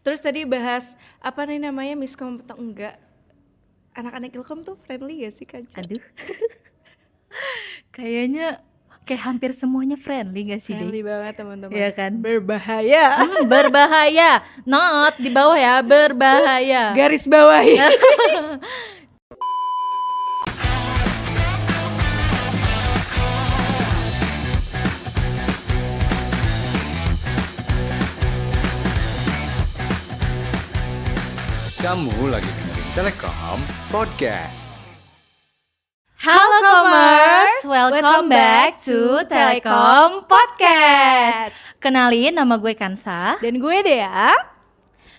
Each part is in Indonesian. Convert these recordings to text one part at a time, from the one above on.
Terus tadi bahas apa nih namanya, miskom atau enggak. Anak-anak Ilkom tuh friendly gak sih Kanca? Aduh, kayaknya kayak hampir semuanya friendly gak sih, Friendly Deh? banget teman-teman. Iya kan? Berbahaya. Berbahaya. Not di bawah ya, berbahaya. Garis bawahi. Kamu lagi dengerin Telekom Podcast. Halo Commerce, welcome back to Telekom Podcast. Kenalin, nama gue Kansa. Dan gue Dea.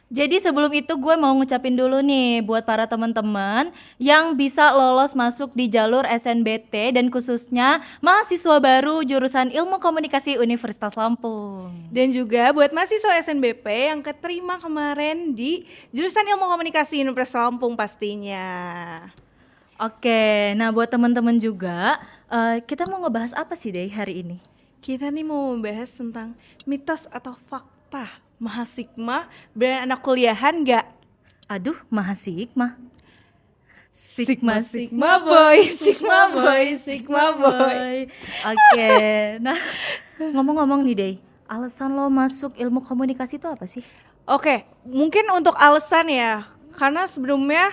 Jadi sebelum itu gue mau ngucapin dulu nih buat para teman-teman yang bisa lolos masuk di jalur SNBT dan khususnya mahasiswa baru jurusan Ilmu Komunikasi Universitas Lampung. Dan juga buat mahasiswa SNBP yang keterima kemarin di jurusan Ilmu Komunikasi Universitas Lampung pastinya. Oke, nah buat teman-teman juga, kita mau ngebahas apa sih Deh hari ini? Kita nih mau membahas tentang mitos atau fakta Mahasigma beranak kuliahan gak? Aduh, Mahasigma. Sigma boy, Sigma boy, Sigma boy. Oke, nah ngomong-ngomong nih Deh, alasan lo masuk ilmu komunikasi itu apa sih? Oke, mungkin untuk alasan ya, karena sebelumnya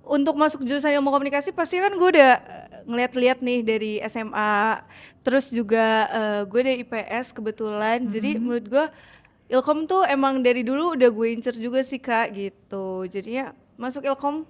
untuk masuk jurusan ilmu komunikasi pasti kan gue udah ngeliat-liat nih dari SMA, terus juga gue dari IPS kebetulan, jadi menurut gue Ilkom tuh emang dari dulu udah gue incer juga sih Kak gitu, jadinya masuk Ilkom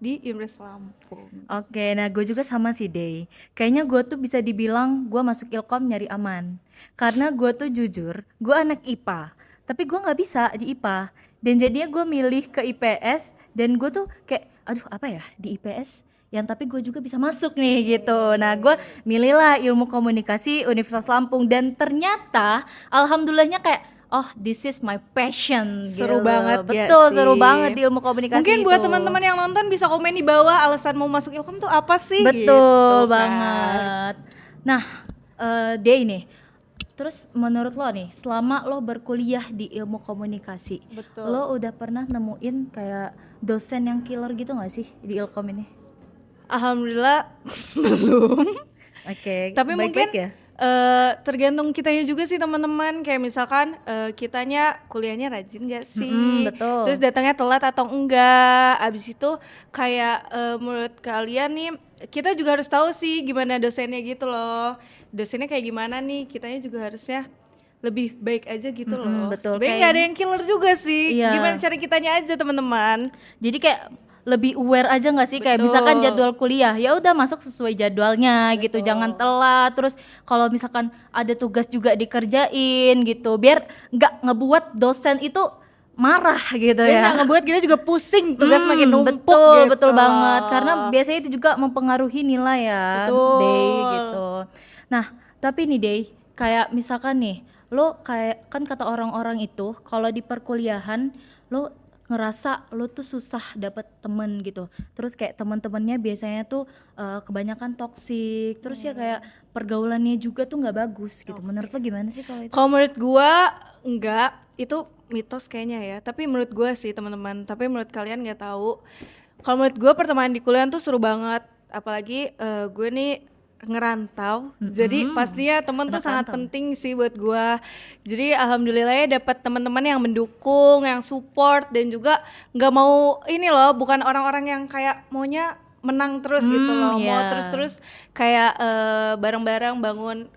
di Universitas Lampung. Oke, nah gue juga sama sih Dey. Kayaknya gue tuh bisa dibilang gue masuk Ilkom nyari aman. Karena gue tuh jujur, gue anak IPA. Tapi gue gak bisa di IPA. Dan jadinya gue milih ke IPS. Dan gue tuh kayak, aduh apa ya di IPS? Yang tapi gue juga bisa masuk nih gitu. Nah gue milihlah ilmu komunikasi Universitas Lampung. Dan ternyata alhamdulillahnya kayak, oh this is my passion. Seru gitu. banget ya Betul, sih. seru banget di ilmu komunikasi Mungkin itu. buat teman-teman yang nonton bisa komen di bawah alasan mau masuk Ilkom tuh apa sih? Betul gitu, banget. Nah, Dey nih. Terus menurut lo nih, selama lo berkuliah di ilmu komunikasi, Betul. lo udah pernah nemuin kayak dosen yang killer gitu gak sih di Ilkom ini? Alhamdulillah belum. Oke, Tapi mungkin baik-baik ya. tergantung kitanya juga sih teman-teman. Kayak misalkan kitanya kuliahnya rajin gak sih? Betul. Terus datangnya telat atau enggak? Abis itu kayak menurut kalian nih, kita juga harus tahu sih gimana dosennya gitu loh. Dosennya kayak gimana nih? Kitanya juga harusnya lebih baik aja gitu loh. betul. Sebenarnya nggak Kayak- ada yang killer juga sih. Iya. Gimana cara kitanya aja teman-teman. Jadi kayak lebih aware aja nggak sih, kayak Betul. misalkan jadwal kuliah ya udah masuk sesuai jadwalnya gitu, jangan telat. Terus kalau misalkan ada tugas juga dikerjain gitu, biar nggak ngebuat dosen itu marah gitu Dan ya. nggak ngebuat kita juga pusing, tugas makin numpuk betul, gitu. betul banget. Karena biasanya itu juga mempengaruhi nilai ya, Betul. Day gitu. Nah, tapi nih Day, kayak misalkan nih, lo kayak kan kata orang-orang itu kalau di perkuliahan lo ngerasa lo tuh susah dapet temen gitu. Terus kayak teman-temannya biasanya tuh kebanyakan toksik. Terus ya kayak pergaulannya juga tuh nggak bagus gitu. Menurut lo gimana sih kalau itu? Kalau menurut gua enggak, itu mitos kayaknya ya. Tapi menurut gua sih teman-teman. Tapi menurut kalian nggak tahu. Kalau menurut gua pertemanan di kuliah tuh seru banget. Apalagi gue nih ngerantau. Jadi pastinya temen tuh Anak sangat rantau. penting sih buat gua. Jadi alhamdulillah ya dapat teman-teman yang mendukung, yang support dan juga nggak mau ini loh, bukan orang-orang yang kayak maunya menang terus gitu loh. Mau iya. terus kayak bareng-bareng bangun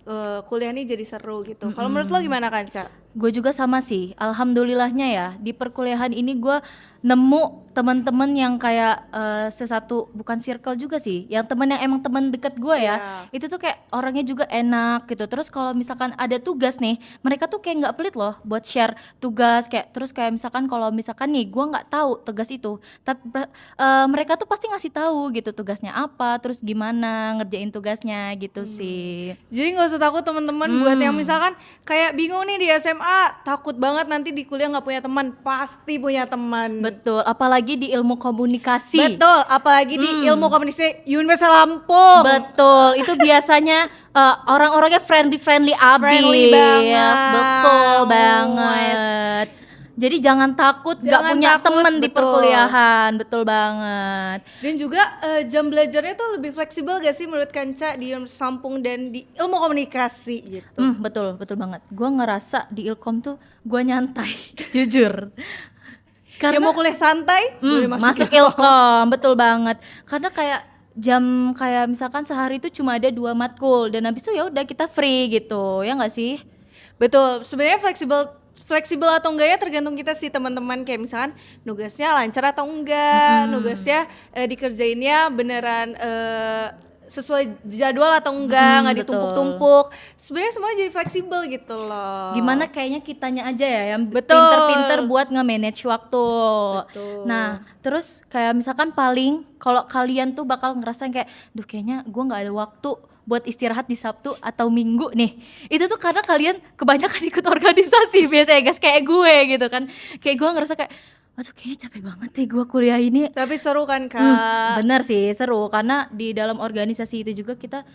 kuliah ini jadi seru gitu. Kalau menurut lo gimana Kanca? Gue juga sama sih, alhamdulillahnya ya di perkuliahan ini gue nemu teman-teman yang kayak sesatu, bukan circle juga sih, yang temen yang emang teman dekat gue ya. Itu tuh kayak orangnya juga enak gitu. Terus kalau misalkan ada tugas nih, mereka tuh kayak nggak pelit loh buat share tugas. Kayak terus kayak misalkan kalau misalkan nih gue nggak tahu tugas itu, tapi mereka tuh pasti ngasih tahu gitu tugasnya apa, terus gimana ngerjain tugasnya gitu sih. Jadi nggak usah takut teman-teman buat yang misalkan kayak bingung nih di SMA, takut banget nanti di kuliah nggak punya teman, pasti punya teman. Betul, apalagi di ilmu komunikasi. Betul, apalagi di ilmu komunikasi Universitas Lampung. Betul, itu biasanya orang-orangnya friendly abis. Friendly banget. Betul banget. Jadi jangan takut gak Jangan punya takut, temen di betul. perkuliahan, betul banget. Dan juga jam belajarnya tuh lebih fleksibel gak sih menurut Kanca di Ilmu Sampung dan di Ilmu Komunikasi gitu. Betul banget. Gua ngerasa di Ilkom tuh gua nyantai, jujur. Ya mau kuliah santai, boleh masuk Ilkom, betul banget. Karena kayak misalkan sehari itu cuma ada 2 matkul dan habis itu ya udah kita free gitu, ya nggak sih? Betul, sebenarnya fleksibel atau enggak ya tergantung kita sih teman-teman, kayak misalkan nugasnya lancar atau enggak, nugasnya dikerjainnya beneran sesuai jadwal atau enggak, nggak betul. ditumpuk-tumpuk. Sebenarnya semuanya jadi fleksibel gitu loh. Gimana kayaknya kitanya aja ya yang Betul. pinter-pinter buat nge-manage waktu. Betul. Nah, terus kayak misalkan paling kalau kalian tuh bakal ngerasain kayak, duh kayaknya gua nggak ada waktu buat istirahat di Sabtu atau Minggu nih. Itu tuh karena kalian kebanyakan ikut organisasi biasanya guys, kayak gue gitu kan. Kayak gue ngerasa kayak, aduh kayaknya capek banget deh gue kuliah ini. Tapi seru kan Kak? Bener sih, seru karena di dalam organisasi itu juga kita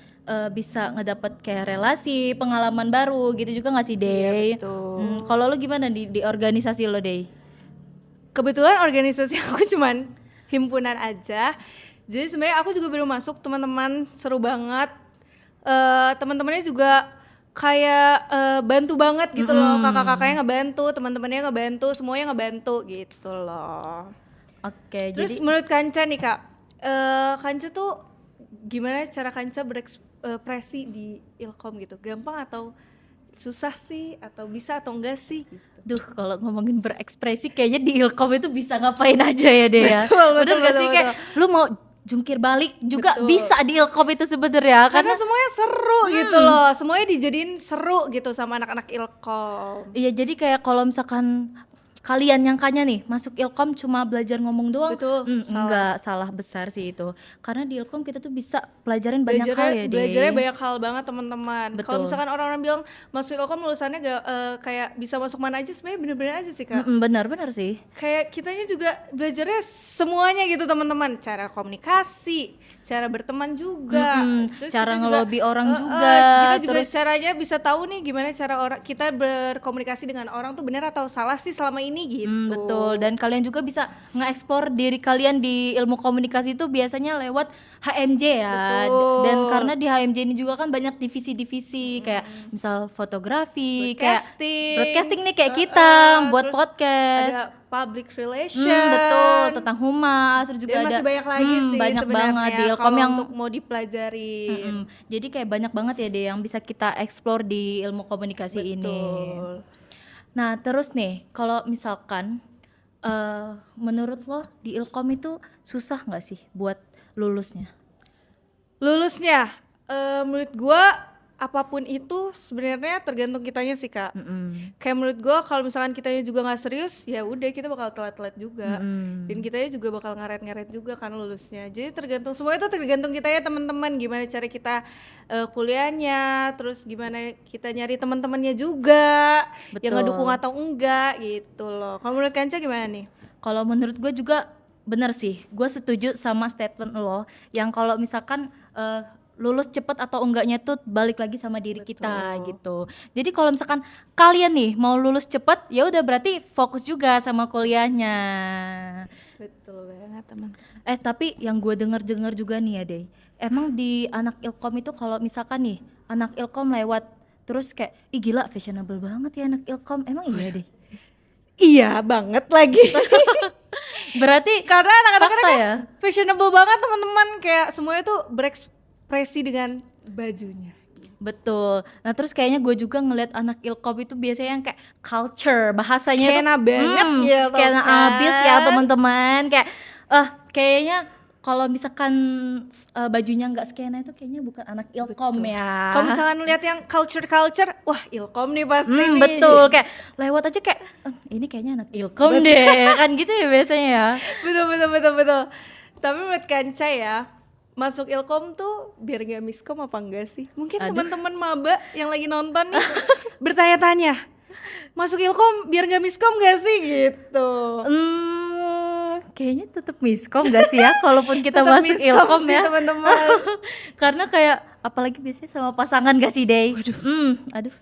bisa ngedapet kayak relasi, pengalaman baru gitu juga nggak sih, Dey? betul. Kalau lo gimana di organisasi lo, Dey? Kebetulan organisasi aku cuman himpunan aja. Jadi sebenarnya aku juga baru masuk, teman-teman seru banget. Teman-temannya juga kayak bantu banget gitu loh, kakak-kakaknya ngebantu, teman-temannya ngebantu, semuanya ngebantu gitu loh. Oke, Terus jadi menurut Kanca nih Kak, Kanca tuh gimana cara Kanca berekspresi di Ilkom gitu? Gampang atau susah sih, atau bisa atau enggak sih gitu? duh kalau ngomongin berekspresi kayaknya di Ilkom itu bisa ngapain aja ya, Dey ya. Betul, Bener betul, gak sih betul, kayak lu mau jungkir balik juga Betul. bisa di Ilkom itu sebenarnya Karena semuanya seru gitu loh, semuanya dijadiin seru gitu sama anak-anak Ilkom. iya, jadi kayak kalau misalkan kalian nyangkanya nih masuk Ilkom cuma belajar ngomong doang, Betul, enggak, salah besar sih itu. Karena di Ilkom kita tuh bisa pelajarin banyak hal ya, Dey. Belajarnya banyak hal banget teman-teman. Betul. Kalau misalkan orang-orang bilang masuk Ilkom lulusannya gak, kayak bisa masuk mana aja, sebenarnya bener-bener aja sih Kak. Benar sih. Kayak kitanya juga belajarnya semuanya gitu teman-teman, cara komunikasi, cara berteman juga, terus cara kita ngelobi orang juga, kita juga terus caranya bisa tahu nih gimana cara orang kita berkomunikasi dengan orang tuh benar atau salah sih selama ini gitu. betul, dan kalian juga bisa nge-explore diri kalian di ilmu komunikasi itu biasanya lewat HMJ ya. Betul. Dan karena di HMJ ini juga kan banyak divisi-divisi kayak misal fotografi, broadcasting nih kayak kita buat terus podcast. ada public relation, Betul, tentang humas, terus juga dan ada masih banyak lagi sih banyak sebenarnya banget di Ilkom kalau yang untuk mau dipelajari. jadi kayak banyak banget ya deh yang bisa kita explore di ilmu komunikasi ini. Betul. Nah, terus nih, kalau misalkan menurut lo di Ilkom itu susah nggak sih buat lulusnya? Lulusnya, menurut gua apapun itu sebenarnya tergantung kitanya sih Kak. Kayak menurut gua kalau misalkan kitanya juga nggak serius, ya udah kita bakal telat-telat juga. Dan kitanya juga bakal ngaret-ngaret juga kan lulusnya. Jadi tergantung, semua itu tergantung kita ya teman-teman, gimana cara kita kuliahnya, terus gimana kita nyari teman-temannya juga, yang Betul. ngedukung atau enggak gitu loh. Kalau menurut Kanca gimana nih? Kalau menurut gue juga bener sih, gue setuju sama statement lo yang kalau misalkan lulus cepet atau enggaknya tuh balik lagi sama diri kita gitu. Jadi kalau misalkan kalian nih mau lulus cepet, ya udah berarti fokus juga sama kuliahnya. Betul banget teman. Tapi yang gue dengar juga nih ya Dey, emang di anak Ilkom itu kalau misalkan nih anak Ilkom lewat terus kayak, ih gila fashionable banget ya anak Ilkom, emang iya Dey? Iya banget lagi. Berarti Karena anak-anak fakta ya? fashionable banget teman-teman, kayak semuanya tuh berekspresi dengan bajunya. Betul. Nah terus kayaknya gue juga ngeliat anak Ilkom itu biasanya yang kayak culture, bahasanya Skena banget ya, tau skena kan? abis ya teman-teman. Kayak kayaknya kalau misalkan bajunya nggak skena itu kayaknya bukan anak Ilkom ya. Kalau misalkan lihat yang culture, wah Ilkom nih pasti nih. Betul, kayak lewat aja kayak ini kayaknya anak Ilkom deh, kan gitu ya biasanya ya. Betul. Tapi menurut Kanca ya, masuk Ilkom tuh biar gak miskom apa enggak sih? Mungkin teman-teman maba yang lagi nonton nih bertanya-tanya, masuk Ilkom biar gak miskom gak sih gitu? Kayaknya tetap miskom gak sih ya kalaupun kita Tetap masuk miskom Ilkom sih, ya teman-teman. karena kayak apalagi biasanya sama pasangan gak sih Dey? Aduh.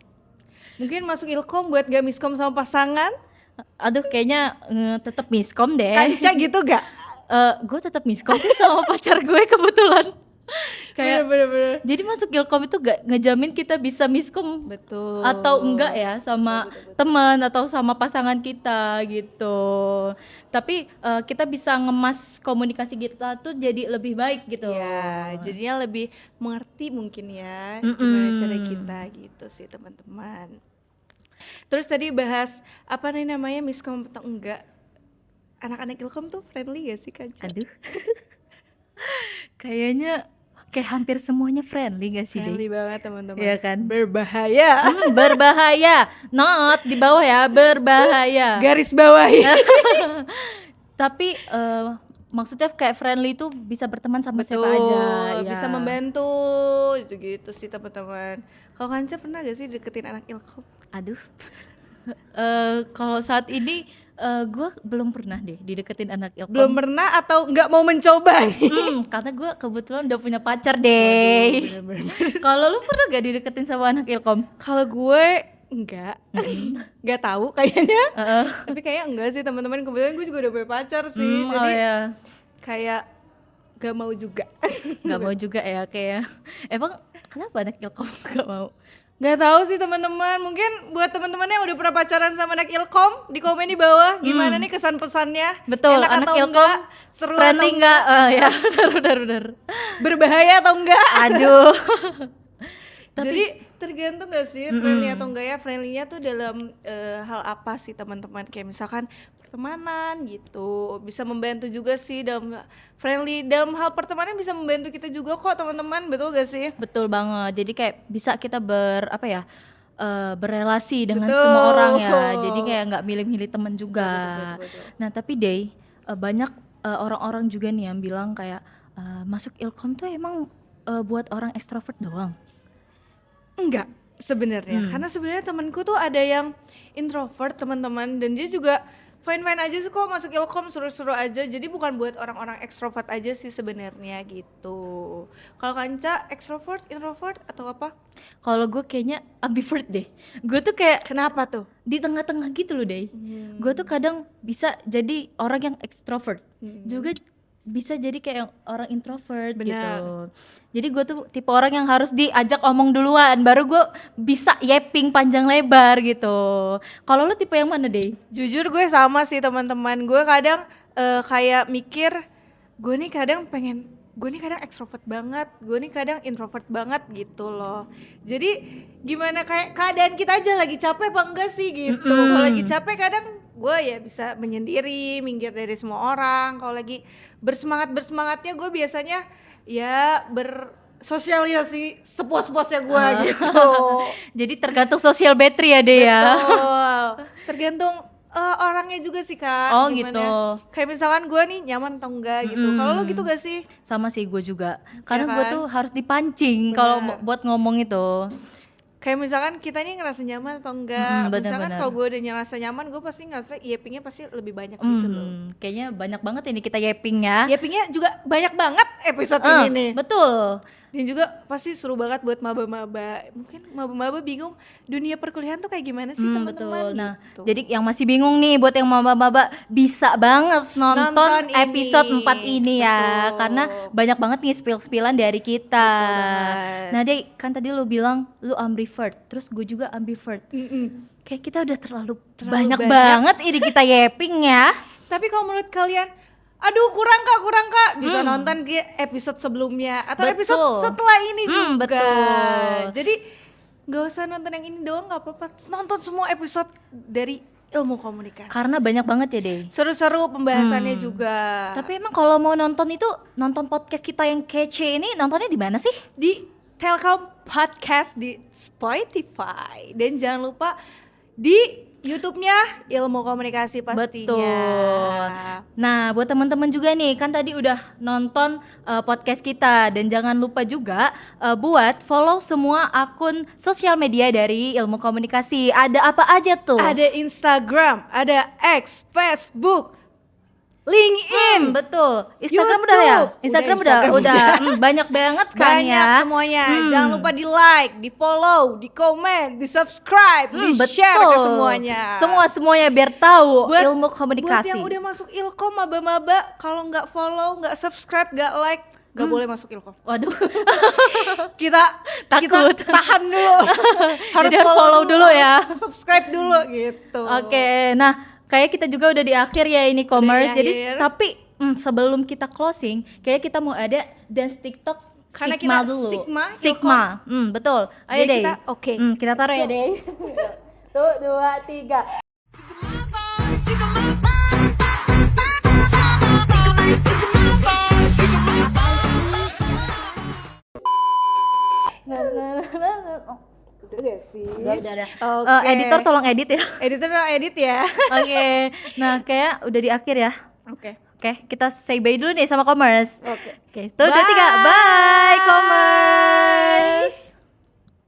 Mungkin masuk Ilkom buat gak miskom sama pasangan? Aduh kayaknya tetap miskom deh. Kanca gitu gak? Gue tetap miskom sih sama pacar gue kebetulan. Kayak Bener-bener. jadi masuk Ilkom itu gak ngejamin kita bisa miskom Betul. atau enggak ya sama teman atau sama pasangan kita gitu. Tapi kita bisa ngemas komunikasi kita tuh jadi lebih baik gitu. Ya, jadinya lebih mengerti mungkin ya gimana cara kita gitu sih teman-teman. Terus tadi bahas apa nih namanya miskom atau enggak? Anak-anak Ilkom tuh friendly gak sih Kanca? Aduh. Kayaknya kayak hampir semuanya friendly gak sih deh? Friendly banget teman-teman. Iya kan? Berbahaya. Berbahaya. Not di bawah ya, berbahaya. Garis bawahi. Tapi maksudnya kayak friendly itu bisa berteman sama siapa Betul, aja ya. bisa membantu gitu sih teman-teman. Kalau Kanca pernah gak sih deketin anak Ilkom? Aduh. Kalau saat ini gue belum pernah deh dideketin anak Ilkom. Belum pernah atau nggak mau mencoba nih? Karena gue kebetulan udah punya pacar deh. Kalau lu pernah gak dideketin sama anak Ilkom? Kalau gue enggak, nggak tahu kayaknya. Tapi kayaknya enggak sih teman-teman. Kebetulan gue juga udah punya pacar sih, jadi ya. kayak gak mau juga. Gak mau juga ya kayak. Emang kenapa anak Ilkom gak mau? Nggak tahu sih teman-teman. Mungkin buat teman-teman yang udah pernah pacaran sama anak Ilkom, di komen di bawah gimana nih kesan pesannya? Betul, Enak anak atau Ilkom enggak? Seru friendly atau enggak? Ya, benar. berbahaya atau enggak? Aduh. Jadi tergantung gak sih friendly atau enggak ya? Friendly-nya tuh dalam hal apa sih teman-teman? Kayak misalkan pertemanan gitu, bisa membantu juga sih dalam friendly dalam hal pertemanan, bisa membantu kita juga kok teman-teman, betul gak sih? Betul banget. Jadi kayak bisa kita berrelasi dengan Betul. semua orang ya. Jadi kayak nggak milih-milih teman juga. Betul. Nah tapi Day, banyak orang-orang juga nih yang bilang kayak masuk Ilkom tuh emang buat orang ekstrovert doang. Enggak sebenarnya, karena sebenarnya temanku tuh ada yang introvert teman-teman, dan dia juga fine-fine aja sih kok masuk Ilkom, seru-seru aja. Jadi bukan buat orang-orang ekstrovert aja sih sebenarnya gitu. Kalau Kanca ekstrovert, introvert atau apa? Kalau gue kayaknya ambivert deh. Gue tuh kayak Kenapa tuh? di tengah-tengah gitu loh Day. Gue tuh kadang bisa jadi orang yang ekstrovert, juga bisa jadi kayak orang introvert Benar. gitu. Jadi gue tuh tipe orang yang harus diajak omong duluan, baru gue bisa yeping panjang lebar gitu. Kalau lu tipe yang mana Day? Jujur gue sama sih teman-teman. Gue kadang kayak mikir, gue nih kadang ekstrovert banget, gue nih kadang introvert banget gitu loh. Jadi gimana, kayak keadaan kita aja lagi capek apa enggak sih gitu. Kalau lagi capek kadang gue ya bisa menyendiri, minggir dari semua orang. Kalau lagi bersemangatnya gue biasanya ya bersosialisasi sepuas-puasnya gue gitu. Jadi tergantung sosial battery ya Day ya. Betul. Tergantung orangnya juga sih Kak. Oh, Gimana? gitu. Kayak misalkan gue nih nyaman atau enggak gitu. Kalau lo gitu gak sih? Sama sih gue juga. Karena Ya gue kan? tuh harus dipancing kalau buat ngomong itu. Kayak misalkan kita nih ngerasa nyaman atau enggak. Misalkan benar-benar. kalau gue udah ngerasa nyaman, gue pasti ngerasa yepingnya pasti lebih banyak gitu loh. Kayaknya banyak banget ini kita yeping ya. Yepingnya juga banyak banget episode ini nih. Betul. Dan juga pasti seru banget buat maba-maba. Mungkin maba-maba bingung dunia perkuliahan tuh kayak gimana sih teman-teman. Betul. Nah, gitu. jadi yang masih bingung nih buat yang maba-maba bisa banget nonton Nonton ini. episode 4 ini ya. Betul. Karena banyak banget nih spill-spillan dari kita. banget. Nah, Dek, kan tadi lu bilang lu ambivert, terus gue juga ambivert. Kayak kita udah terlalu banyak banyak. banget ini kita yeping ya. Tapi kalau menurut kalian, aduh kurang kak, bisa nonton ke episode sebelumnya atau Betul. episode setelah ini juga. Betul. Jadi nggak usah nonton yang ini doang, nggak apa-apa. Nonton semua episode dari Ilmu Komunikasi. Karena banyak banget ya, Dek. seru-seru pembahasannya juga. Tapi emang kalau mau nonton itu, nonton podcast kita yang kece ini, nontonnya di mana sih? Di Telkom Podcast di Spotify, dan jangan lupa di YouTube-nya Ilmu Komunikasi pastinya. Betul. Nah, buat teman-teman juga nih, kan tadi udah nonton podcast kita, dan jangan lupa juga buat follow semua akun sosial media dari Ilmu Komunikasi. Ada apa aja tuh? Ada Instagram, ada X, Facebook, LinkedIn, betul. Instagram YouTube. udah ya? Instagram udah Instagram banyak banget kan banyak ya. semuanya. Jangan lupa di like, di follow, di komen, di subscribe, di share ke semuanya. Semuanya biar tahu Buat- ilmu Buat komunikasi. yang udah masuk Ilkom maba-maba, kalau nggak follow, nggak subscribe, nggak like, nggak boleh masuk Ilkom. Waduh. Kita Takut. tahan dulu. Jadi harus follow dulu ya. Subscribe dulu gitu. Oke, nah kayak kita juga udah di akhir ya ini commerce. di Jadi akhir. tapi sebelum kita closing, kayak kita mau ada dance TikTok Karena Sigma kita dulu. Sigma, Betul. Ayo Jadi deh. kita, oke. Kita taruh ya deh. Tuh, 2, 3. Udah gak sih? Udah. Oke. Editor tolong edit ya. Editor edit ya. Oke. Nah, kayak udah di akhir ya. Oke. Oke, kita say bye dulu nih sama commerce. Oke. Oke, tuh 2, 3. Bye, commerce.